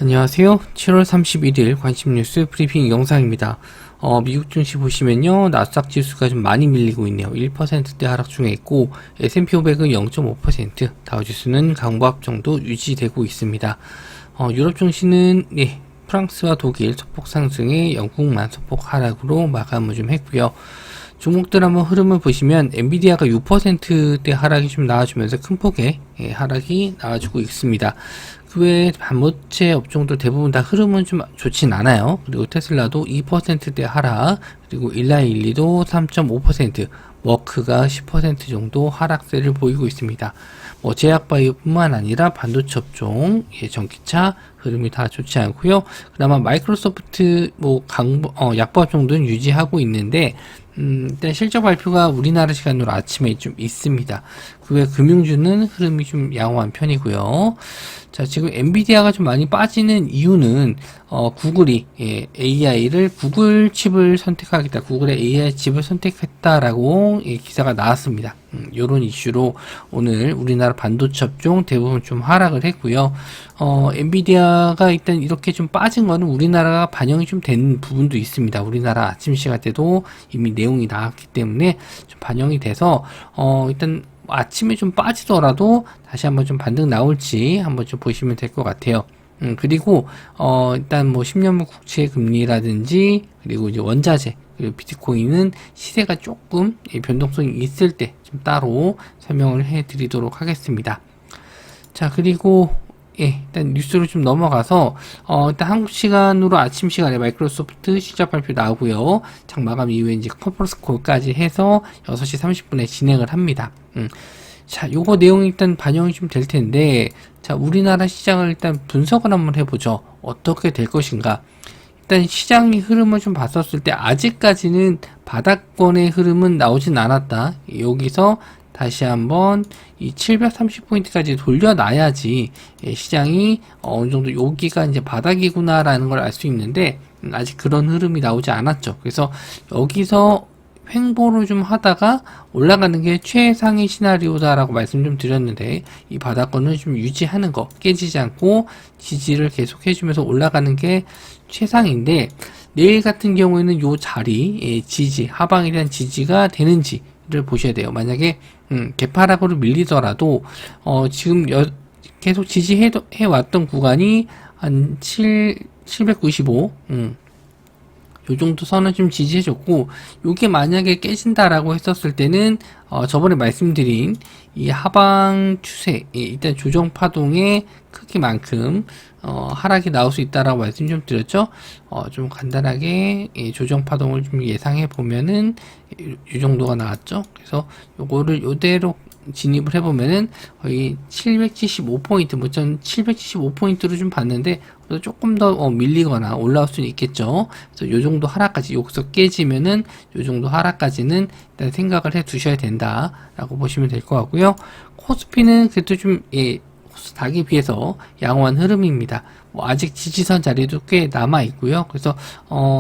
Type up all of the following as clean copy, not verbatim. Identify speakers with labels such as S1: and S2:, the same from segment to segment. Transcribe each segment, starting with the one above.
S1: 안녕하세요. 7월 31일 관심뉴스 브리핑 영상입니다. 미국 증시 보시면요. 나스닥 지수가 좀 많이 밀리고 있네요. 1%대 하락 중에 있고 S&P 500은 0.5%, 다우지수는 강보합 정도 유지되고 있습니다. 유럽 증시는 프랑스와 독일 소폭 상승에 영국만 소폭 하락으로 마감을 좀 했고요. 종목들 한번 흐름을 보시면 엔비디아가 6%대 하락이 좀 나와주면서 큰 폭의 하락이 나와주고 있습니다. 그 외에 반도체 업종들 대부분 다 흐름은 좀 좋진 않아요. 그리고 테슬라도 2%대 하락, 그리고 일라일리도 3.5%, 워크가 10% 정도 하락세를 보이고 있습니다. 제약바이오뿐만 아니라 반도체 업종, 전기차 흐름이 다 좋지 않고요. 그나마 마이크로소프트 약보 정도는 유지하고 있는데 일단 실적 발표가 우리나라 시간으로 아침에 좀 있습니다. 그 외 금융주는 흐름이 좀 양호한 편이고요. 자, 지금 엔비디아가 좀 많이 빠지는 이유는 구글이 AI를 구글 칩을 선택하겠다, 구글의 AI 칩을 선택했다라고 기사가 나왔습니다. 요런 이슈로 오늘 우리나라 반도체 업종 대부분 좀 하락을 했고요. 엔비디아가 일단 이렇게 좀 빠진 거는 우리나라가 반영이 좀 된 부분도 있습니다. 우리나라 아침 시간 때도 이미 내용이 나왔기 때문에 좀 반영이 돼서 일단 아침에 좀 빠지더라도 다시 한번 좀 반등 나올지 한번 좀 보시면 될 것 같아요. 그리고 일단 10년물 국채 금리라든지 그리고 이제 원자재 그리고 비트코인은 시세가 조금 변동성이 있을 때 좀 따로 설명을 해 드리도록 하겠습니다. 자, 그리고 일단 뉴스로 좀 넘어가서 일단 한국 시간으로 아침 시간에 마이크로소프트 실적 발표 나오고요. 장 마감 이후에 이제 컨퍼런스 콜까지 해서 6시 30분에 진행을 합니다. 자, 요거 내용이 일단 반영이 좀 될 텐데, 자, 우리나라 시장을 일단 분석을 한번 해보죠. 어떻게 될 것인가. 일단 시장의 흐름을 좀 봤었을 때 아직까지는 바닥권의 흐름은 나오진 않았다. 여기서 다시 한번 이 730포인트까지 돌려놔야지 시장이 어느 정도 여기가 이제 바닥이구나 라는 걸 알 수 있는데 아직 그런 흐름이 나오지 않았죠. 그래서 여기서 횡보를 좀 하다가 올라가는 게 최상의 시나리오다라고 말씀 좀 드렸는데, 이 바닥권을 좀 유지하는 거, 깨지지 않고 지지를 계속 해주면서 올라가는 게 최상인데, 내일 같은 경우에는 요 자리, 지지, 하방에 대한 지지가 되는지를 보셔야 돼요. 만약에 개파락으로 밀리더라도 지금 계속 지지해 왔던 구간이 한 795, 요 정도 선을 좀 지지해줬고, 요게 만약에 깨진다라고 했었을 때는 저번에 말씀드린 이 하방 추세, 일단 조정 파동의 크기만큼 하락이 나올 수 있다라고 말씀 좀 드렸죠. 좀 간단하게 조정 파동을 좀 예상해 보면은 이 정도가 나왔죠. 그래서 요거를 요대로 진입을 해보면은 거의 775포인트, 전 775포인트로 좀 봤는데 조금 더 밀리거나 올라올 수는 있겠죠. 그래서 요 정도 하락까지, 여기서 깨지면은 요 정도 하락까지는 일단 생각을 해 두셔야 된다라고 보시면 될 것 같고요. 코스피는 그래도 좀 코스닥에 비해서 양호한 흐름입니다. 아직 지지선 자리도 꽤 남아 있고요. 그래서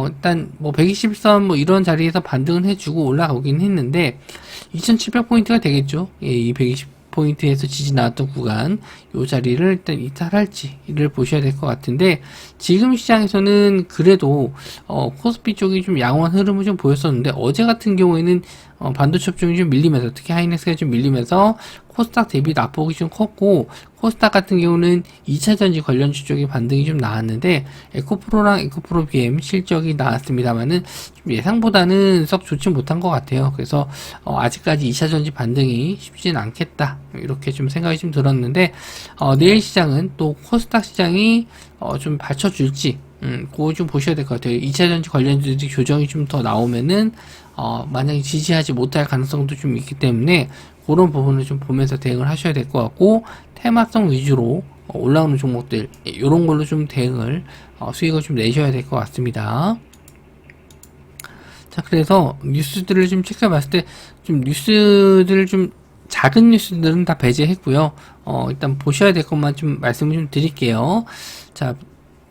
S1: 일단 120선 이런 자리에서 반등을 해주고 올라가긴 했는데 2700포인트가 되겠죠. 이 120포인트에서 지지 나왔던 구간, 요 자리를 일단 이탈할지를 보셔야 될 것 같은데, 지금 시장에서는 그래도 코스피 쪽이 좀 양호한 흐름을 좀 보였었는데, 어제 같은 경우에는 반도체 업종이 좀 밀리면서, 특히 하이닉스가 좀 밀리면서 코스닥 대비 낙폭이 좀 컸고, 코스닥 같은 경우는 2차전지 관련주 쪽이 반등이 좀 나왔는데, 에코프로랑 에코프로 BM 실적이 나왔습니다만은 좀 예상보다는 썩 좋지 못한 것 같아요. 그래서 아직까지 2차전지 반등이 쉽진 않겠다, 이렇게 좀 생각이 좀 들었는데, 내일 시장은 또 코스닥 시장이 좀 받쳐줄지 그거 좀 보셔야 될 것 같아요. 2차전지 관련주들이 교정이 좀 더 나오면은 만약에 지지하지 못할 가능성도 좀 있기 때문에 그런 부분을 좀 보면서 대응을 하셔야 될 것 같고, 테마성 위주로 올라오는 종목들 이런 걸로 좀 대응을 수익을 좀 내셔야 될 것 같습니다. 자, 그래서 뉴스들을 좀 체크해 봤을 때 좀 뉴스들을 좀 작은 뉴스들은 다 배제했고요. 일단 보셔야 될 것만 좀 말씀을 좀 드릴게요. 자,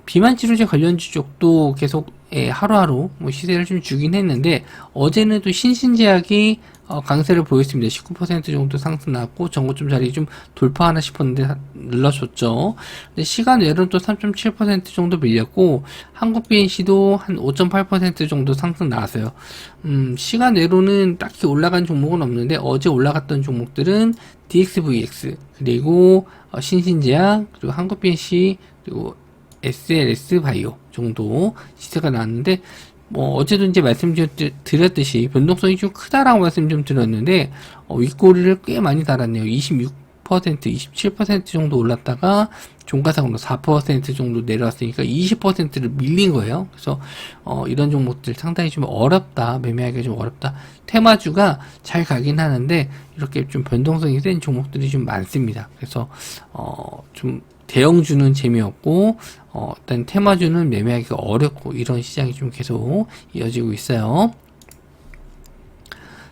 S1: 비만 치료제 관련주 쪽도 계속 하루하루 시세를 좀 주긴 했는데, 어제는 또 신신제약이 강세를 보였습니다. 19% 정도 상승 나왔고 전고점 자리 좀 돌파하나 싶었는데 눌러줬죠. 근데 시간 외로는 또 3.7% 정도 밀렸고 한국 BNC도 한 5.8% 정도 상승 나왔어요. 시간 외로는 딱히 올라간 종목은 없는데 어제 올라갔던 종목들은 DXVX 그리고 신신제약 그리고 한국 BNC 그리고 SLS 바이오 정도 시세가 나왔는데 어제도 이제 말씀드렸듯이 변동성이 좀 크다라고 말씀 좀 드렸는데 윗꼬리를 꽤 많이 달았네요. 26%, 27% 정도 올랐다가 종가상으로 4% 정도 내려왔으니까 20%를 밀린 거예요. 그래서 이런 종목들 상당히 좀 어렵다, 매매하기가 좀 어렵다. 테마주가 잘 가긴 하는데 이렇게 좀 변동성이 센 종목들이 좀 많습니다. 그래서 좀 대형주는 재미없고 일단 테마주는 매매하기가 어렵고 이런 시장이 좀 계속 이어지고 있어요.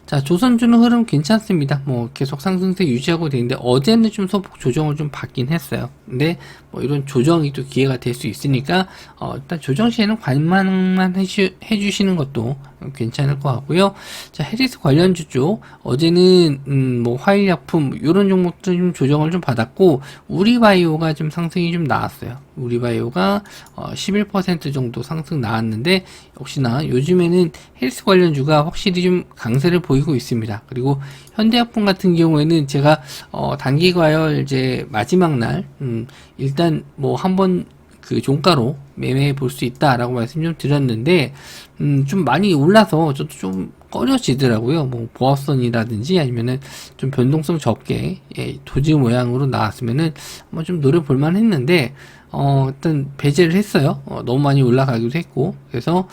S1: 자, 조선주는 흐름 괜찮습니다. 계속 상승세 유지하고 되는데 어제는 좀 소폭 조정을 좀 받긴 했어요. 근데 이런 조정이 또 기회가 될 수 있으니까 일단 조정 시에는 관망만 해주시는 것도 괜찮을 것 같고요. 자, 해리스 관련주 쪽 어제는 화일약품 이런 종목들 좀 조정을 좀 받았고 우리바이오가 좀 상승이 좀 나왔어요. 우리바이오가 11% 정도 상승 나왔는데 역시나 요즘에는 헬스 관련주가 확실히 좀 강세를 보이고 있습니다. 그리고 현대약품 같은 경우에는 제가 단기 과열 이제 마지막 날 일단 한번 그 종가로 매매해 볼 수 있다라고 말씀 좀 드렸는데 좀 많이 올라서 저도 좀 꺼려지더라고요. 보합선이라든지 아니면은 좀 변동성 적게 도지 모양으로 나왔으면은 좀 노려볼 만 했는데 일단 배제를 했어요. 너무 많이 올라가기도 했고 그래서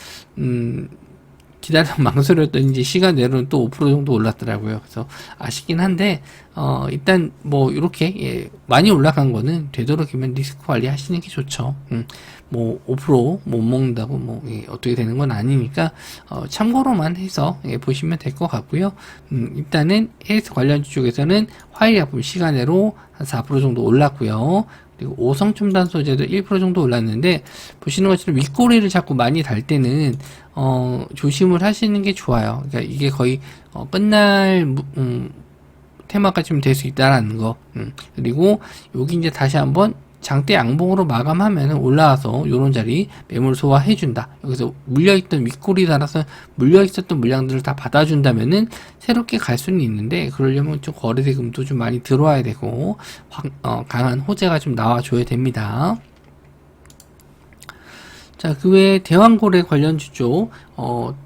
S1: 기다려 망설였더니 이제 시간 내로는 또 5% 정도 올랐더라고요. 그래서 아쉽긴 한데 일단 이렇게 많이 올라간 거는 되도록이면 리스크 관리 하시는 게 좋죠. 5% 못 먹는다고 어떻게 되는 건 아니니까 참고로만 해서 보시면 될 것 같고요. 일단은 헬스 관련주 쪽에서는 화일약품 시간외로 한 4% 정도 올랐고요. 그리고 오성첨단 소재도 1% 정도 올랐는데 보시는 것처럼 윗꼬리를 자꾸 많이 달 때는 조심을 하시는 게 좋아요. 그러니까 이게 거의 끝날 테마가 좀 될 수 있다라는 거. 그리고 여기 이제 다시 한번 장대 양봉으로 마감하면 올라와서 요런 자리 매물 소화해준다. 여기서 물려있던 윗꼬리 달아서 물려있었던 물량들을 다 받아준다면은 새롭게 갈 수는 있는데 그러려면 좀 거래대금도 좀 많이 들어와야 되고 강한 호재가 좀 나와줘야 됩니다. 자, 그 외에 대왕고래 관련주 쪽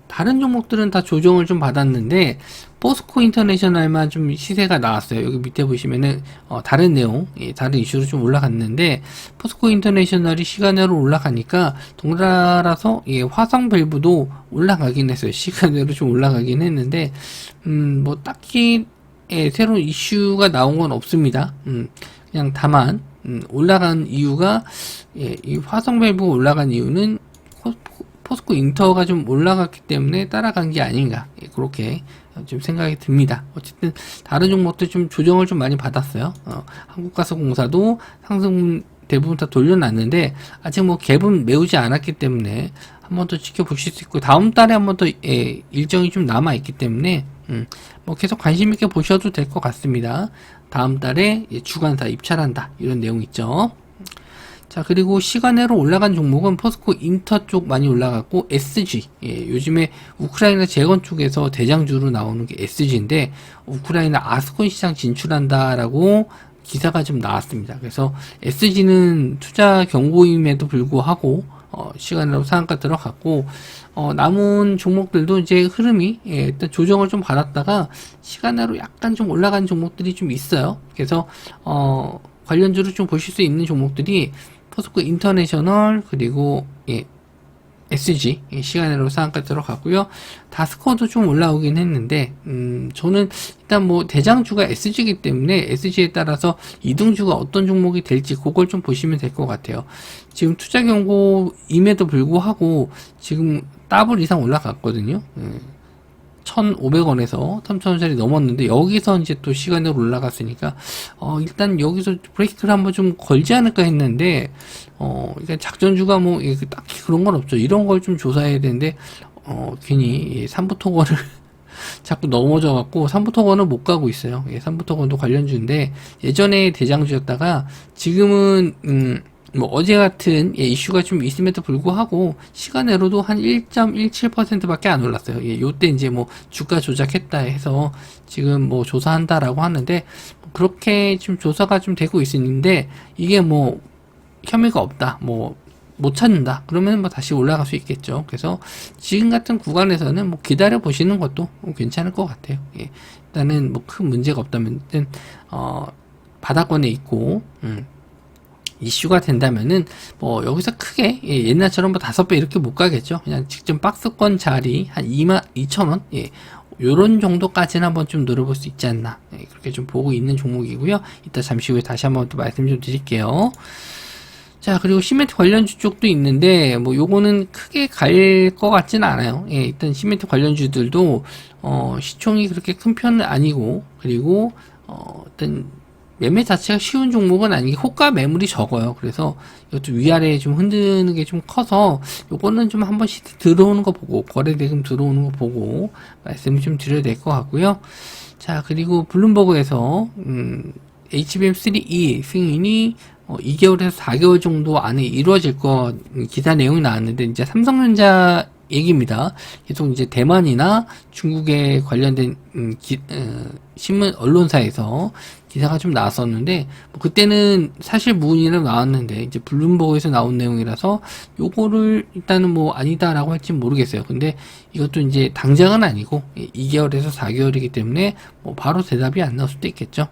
S1: 다른 종목들은 다 조정을 좀 받았는데 포스코 인터내셔널만 좀 시세가 나왔어요. 여기 밑에 보시면은 다른 내용, 다른 이슈로 좀 올라갔는데 포스코 인터내셔널이 시간으로 올라가니까 동달아서 화성 밸브도 올라가긴 했어요. 시간으로 좀 올라가긴 했는데 딱히 새로운 이슈가 나온 건 없습니다. 그냥 다만 올라간 이유가 이 화성 밸브가 올라간 이유는 포스코 인터가 좀 올라갔기 때문에 따라간 게 아닌가 그렇게 좀 생각이 듭니다. 어쨌든 다른 종목들 좀 조정을 좀 많이 받았어요. 한국가스공사도 상승 대부분 다 돌려놨는데 아직 갭은 메우지 않았기 때문에 한 번 더 지켜보실 수 있고 다음 달에 한 번 더 일정이 좀 남아 있기 때문에 계속 관심 있게 보셔도 될 것 같습니다. 다음 달에 주간사 입찰한다 이런 내용 있죠. 자, 그리고 시간으로 올라간 종목은 포스코 인터 쪽 많이 올라갔고 SG 요즘에 우크라이나 재건 쪽에서 대장주로 나오는 게 SG인데 우크라이나 아스콘 시장 진출한다라고 기사가 좀 나왔습니다. 그래서 SG는 투자 경고임에도 불구하고 시간으로 상한가 들어갔고 남은 종목들도 이제 흐름이 일단 조정을 좀 받았다가 시간으로 약간 좀 올라간 종목들이 좀 있어요. 그래서 관련주로 좀 보실 수 있는 종목들이 포스코 인터내셔널 그리고 SG 시간으로 상한가 들어갔고요. 다스코도 좀 올라오긴 했는데 저는 일단 대장주가 SG이기 때문에 SG에 따라서 이등주가 어떤 종목이 될지 그걸 좀 보시면 될 것 같아요. 지금 투자 경고임에도 불구하고 지금 더블 이상 올라갔거든요. 1,500원에서 3,000원짜리 넘었는데 여기서 이제 또 시간으로 올라갔으니까 일단 여기서 브레이크를 한번 좀 걸지 않을까 했는데 그러니까 작전주가 딱히 그런 건 없죠. 이런 걸 좀 조사해야 되는데 괜히 삼부토건을 자꾸 넘어져 갖고 삼부토건은 못 가고 있어요. 예, 삼부토건도 관련주인데 예전에 대장주였다가 지금은 뭐 어제 같은 예, 이슈가 좀 있음에도 불구하고 시간으로도 한 1.17%밖에 안 올랐어요. 예, 요때 이제 뭐 주가 조작했다 해서 지금 뭐 조사한다라고 하는데 그렇게 좀 조사가 좀 되고 있는데 이게 뭐 혐의가 없다, 뭐 못 찾는다 그러면 뭐 다시 올라갈 수 있겠죠. 그래서 지금 같은 구간에서는 뭐 기다려 보시는 것도 괜찮을 것 같아요. 예, 일단은 뭐 큰 문제가 없다면 바닥권에 있고 이슈가 된다면은 뭐 여기서 크게 예, 옛날처럼 뭐 5배 이렇게 못 가겠죠. 그냥 직전 박스권 자리 한 22,000원 예, 요런 정도까지는 한번 좀 노려볼 수 있지 않나 예, 그렇게 좀 보고 있는 종목이고요. 이따 잠시 후에 다시 한번 또 말씀 좀 드릴게요. 자, 그리고 시멘트 관련주 쪽도 있는데 뭐 요거는 크게 갈 것 같지는 않아요. 예, 일단 시멘트 관련주들도 시총이 그렇게 큰 편은 아니고 그리고 어떤 매매 자체가 쉬운 종목은 아니고 호가 매물이 적어요. 그래서 이것도 위아래 좀 흔드는 게 좀 커서 요거는 좀 한 번씩 들어오는 거 보고 거래대금 들어오는 거 보고 말씀을 좀 드려야 될 것 같고요. 자, 그리고 블룸버그에서 HBM3E 승인이 2개월에서 4개월 정도 안에 이루어질 거 기사 내용이 나왔는데 이제 삼성전자 얘기입니다. 계속 이제 대만이나 중국에 관련된 신문 언론사에서 기사가 좀 나왔었는데 뭐 그때는 사실 무근이라고 나왔는데 이제 블룸버그에서 나온 내용이라서 요거를 일단은 뭐 아니다라고 할지 모르겠어요. 근데 이것도 이제 당장은 아니고 2개월에서 4개월이기 때문에 뭐 바로 대답이 안 나올 수도 있겠죠.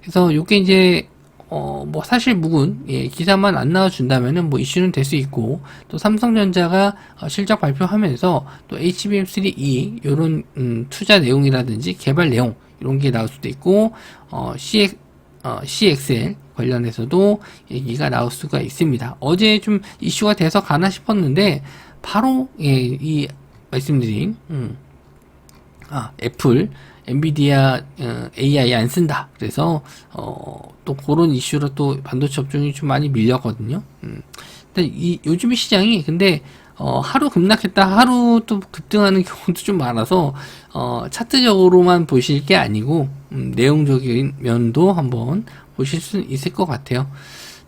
S1: 그래서 요게 이제 뭐 사실 묵은 예, 기사만 안 나와준다면은 뭐 이슈는 될 수 있고 또 삼성전자가 실적 발표하면서 또 HBM3E 요런 투자 내용이라든지 개발 내용 이런 게 나올 수도 있고 CXL 관련해서도 얘기가 나올 수가 있습니다. 어제 좀 이슈가 돼서 가나 싶었는데 바로 예, 이 말씀드린 애플 엔비디아 AI 안 쓴다. 그래서 또 그런 이슈로 또 반도체 업종이 좀 많이 밀렸거든요. 근데 요즘 시장이 근데 하루 급락했다 하루 또 급등하는 경우도 좀 많아서 차트적으로만 보실 게 아니고 내용적인 면도 한번 보실 수 있을 것 같아요.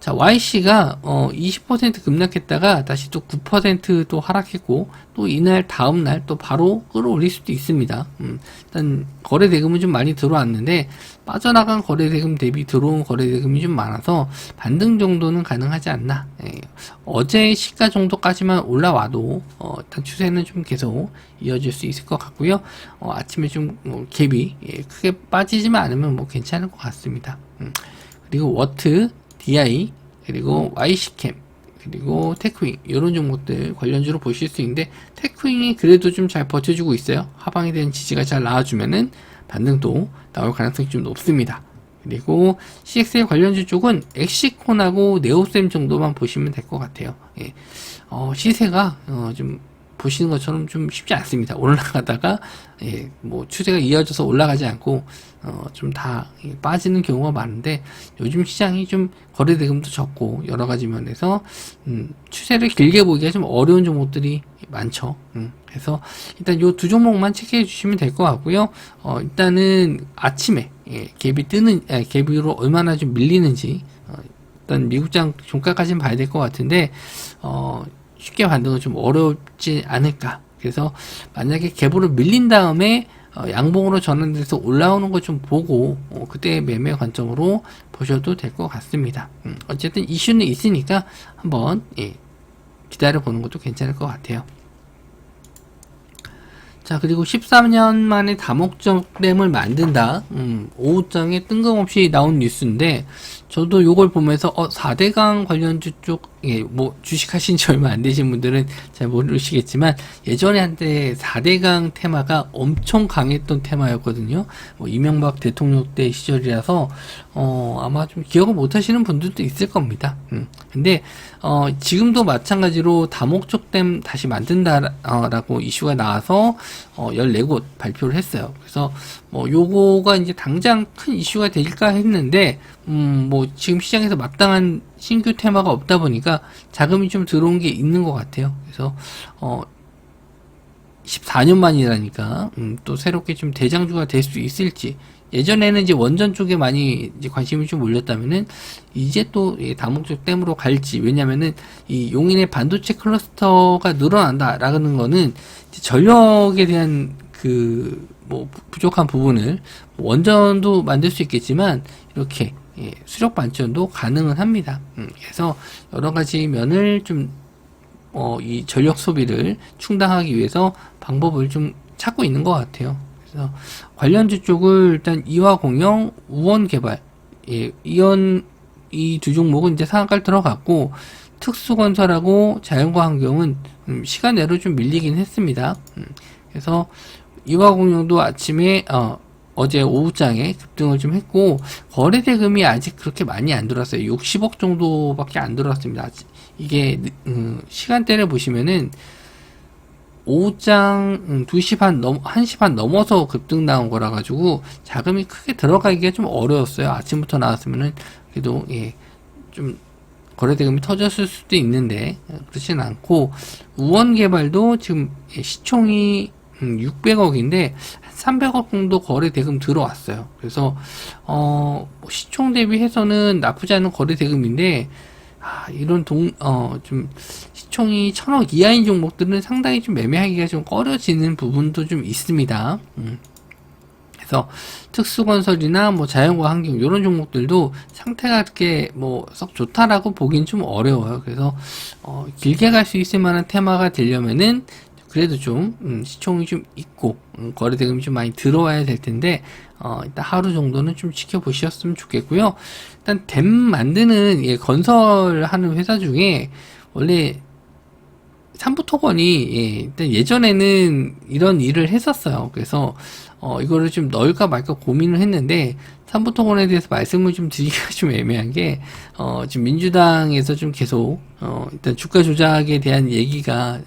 S1: 자, YC가 20% 급락했다가 다시 또 9% 하락했고 또 이날 다음날 또 바로 끌어올릴 수도 있습니다. 일단 거래 대금은 좀 많이 들어왔는데 빠져나간 거래 대금 대비 들어온 거래 대금이 좀 많아서 반등 정도는 가능하지 않나. 예, 어제 시가 정도까지만 올라와도 일단 추세는 좀 계속 이어질 수 있을 것 같고요. 아침에 좀 갭이 크게 빠지지만 않으면 뭐 괜찮을 것 같습니다. 그리고 워트 DI 그리고 YC캠 그리고 테크윙 이런 종목들 관련주로 보실 수 있는데 테크윙이 그래도 좀 잘 버텨주고 있어요. 하방에 대한 지지가 잘 나와주면은 반등도 나올 가능성이 좀 높습니다. 그리고 CXL 관련주 쪽은 엑시콘하고 네오셈 정도만 보시면 될 것 같아요. 예. 시세가 좀 보시는 것처럼 좀 쉽지 않습니다. 올라가다가 예, 뭐 추세가 이어져서 올라가지 않고 좀 다 빠지는 경우가 많은데 요즘 시장이 좀 거래 대금도 적고 여러 가지 면에서 추세를 길게 보기가 좀 어려운 종목들이 많죠. 그래서 일단 요 두 종목만 체크해 주시면 될 것 같고요. 일단은 아침에 예, 갭으로 얼마나 좀 밀리는지 일단 미국장 종가까지는 봐야 될 것 같은데 쉽게 반등은 좀 어렵지 않을까. 그래서 만약에 갭으로 밀린 다음에 양봉으로 전환돼서 올라오는 거 좀 보고 그때 매매 관점으로 보셔도 될 것 같습니다. 어쨌든 이슈는 있으니까 한번 예, 기다려 보는 것도 괜찮을 것 같아요. 자, 그리고 13년 만에 다목적램을 만든다. 오후장에 뜬금없이 나온 뉴스인데 저도 요걸 보면서 4대강 관련주 쪽 뭐 주식하신 지 얼마 안 되신 분들은 잘 모르시겠지만 예전에 한때 4대강 테마가 엄청 강했던 테마였거든요. 뭐 이명박 대통령 때 시절이라서 아마 좀 기억을 못 하시는 분들도 있을 겁니다. 근데 지금도 마찬가지로 다목적댐 다시 만든다라고 이슈가 나와서 14곳 발표를 했어요. 그래서 뭐 요거가 이제 당장 큰 이슈가 될까 했는데 뭐 지금 시장에서 마땅한 신규 테마가 없다 보니까 자금이 좀 들어온 게 있는 것 같아요. 그래서 14년 만이라니까, 또 새롭게 좀 대장주가 될 수 있을지. 예전에는 이제 원전 쪽에 많이 이제 관심이 좀 몰렸다면은, 이제 또 다목적 댐으로 갈지. 왜냐면은, 이 용인의 반도체 클러스터가 늘어난다라는 거는, 이제 전력에 대한 부족한 부분을, 원전도 만들 수 있겠지만, 이렇게, 수력 발전도 가능은 합니다. 그래서 여러 가지 면을 좀 이 전력 소비를 충당하기 위해서 방법을 좀 찾고 있는 것 같아요. 그래서 관련주 쪽을 일단 이화공영, 우원개발, 이온 이 두 종목은 이제 상한가를 들어갔고, 특수건설하고 자연과환경은 시간 내로 좀 밀리긴 했습니다. 그래서 이화공영도 아침에 어제 오후장에 급등을 좀 했고, 거래대금이 아직 그렇게 많이 안 들어왔어요. 60억 정도밖에 안 들어왔습니다. 이게 시간대를 보시면은 오후장 2시 반 1시 반 넘어서 급등 나온 거라 가지고 자금이 크게 들어가기가 좀 어려웠어요. 아침부터 나왔으면은 그래도 좀 거래대금이 터졌을 수도 있는데 그렇진 않고, 우원개발도 지금 시총이 600억인데 300억 정도 거래 대금 들어왔어요. 그래서 시총 대비해서는 나쁘지 않은 거래 대금인데, 이런 좀 시총이 1000억 이하인 종목들은 상당히 좀 매매하기가 좀 꺼려지는 부분도 좀 있습니다. 그래서 특수건설이나 자연과 환경 이런 종목들도 상태가 그렇게 썩 좋다라고 보긴 좀 어려워요. 그래서 길게 갈 수 있을 만한 테마가 되려면은 그래도 좀 시총이 좀 있고 거래 대금이 좀 많이 들어와야 될 텐데, 일단 하루 정도는 좀 지켜보셨으면 좋겠고요. 일단 댐 만드는 건설하는 회사 중에 원래 삼부토건이 일단 예전에는 이런 일을 했었어요. 그래서 이거를 좀 넣을까 말까 고민을 했는데, 삼부토건에 대해서 말씀을 좀 드리기가 좀 애매한 게, 지금 민주당에서 좀 계속 일단 주가 조작에 대한 얘기가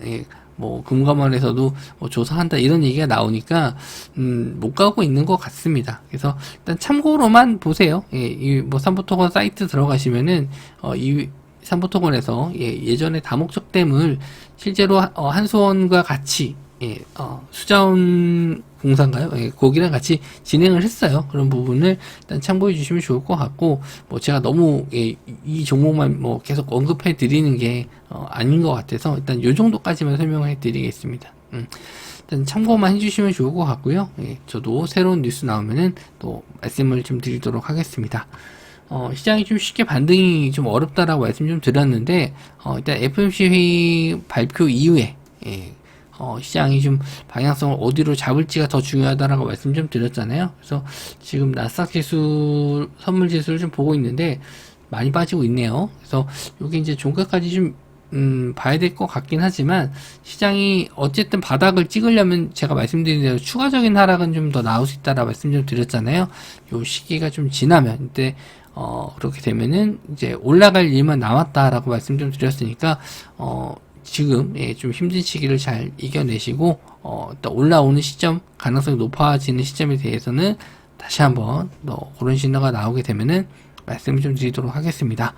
S1: 금감원에서도 조사한다 이런 얘기가 나오니까 못 가고 있는 것 같습니다. 그래서 일단 참고로만 보세요. 이 삼부토건 사이트 들어가시면은 이 삼부토건에서 예전에 다목적 댐을 실제로 한수원과 같이 수자원 공사인가요? 거기랑 같이 진행을 했어요. 그런 부분을 일단 참고해 주시면 좋을 것 같고, 제가 너무 이 종목만 계속 언급해 드리는 게 아닌 것 같아서 일단 요 정도까지만 설명해 드리겠습니다. 일단 참고만 해주시면 좋을 것 같고요. 저도 새로운 뉴스 나오면은 또 말씀을 좀 드리도록 하겠습니다. 시장이 좀 쉽게 반등이 좀 어렵다라고 말씀 좀 드렸는데, 일단 FOMC 회의 발표 이후에 시장이 좀 방향성을 어디로 잡을지가 더 중요하다라고 말씀 좀 드렸잖아요. 그래서 지금 나스닥 지수, 선물 지수를 좀 보고 있는데 많이 빠지고 있네요. 그래서 여기 이제 종가까지 좀 봐야 될 것 같긴 하지만, 시장이 어쨌든 바닥을 찍으려면 제가 말씀드린 대로 추가적인 하락은 좀 더 나올 수 있다라고 말씀 좀 드렸잖아요. 요 시기가 좀 지나면, 이때 그렇게 되면은 이제 올라갈 일만 남았다라고 말씀 좀 드렸으니까 지금 좀 힘든 시기를 잘 이겨내시고 또 올라오는 시점, 가능성이 높아지는 시점에 대해서는 다시 한번 그런 신호가 나오게 되면은 말씀을 좀 드리도록 하겠습니다.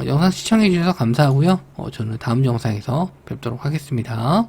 S1: 영상 시청해 주셔서 감사하고요. 저는 다음 영상에서 뵙도록 하겠습니다.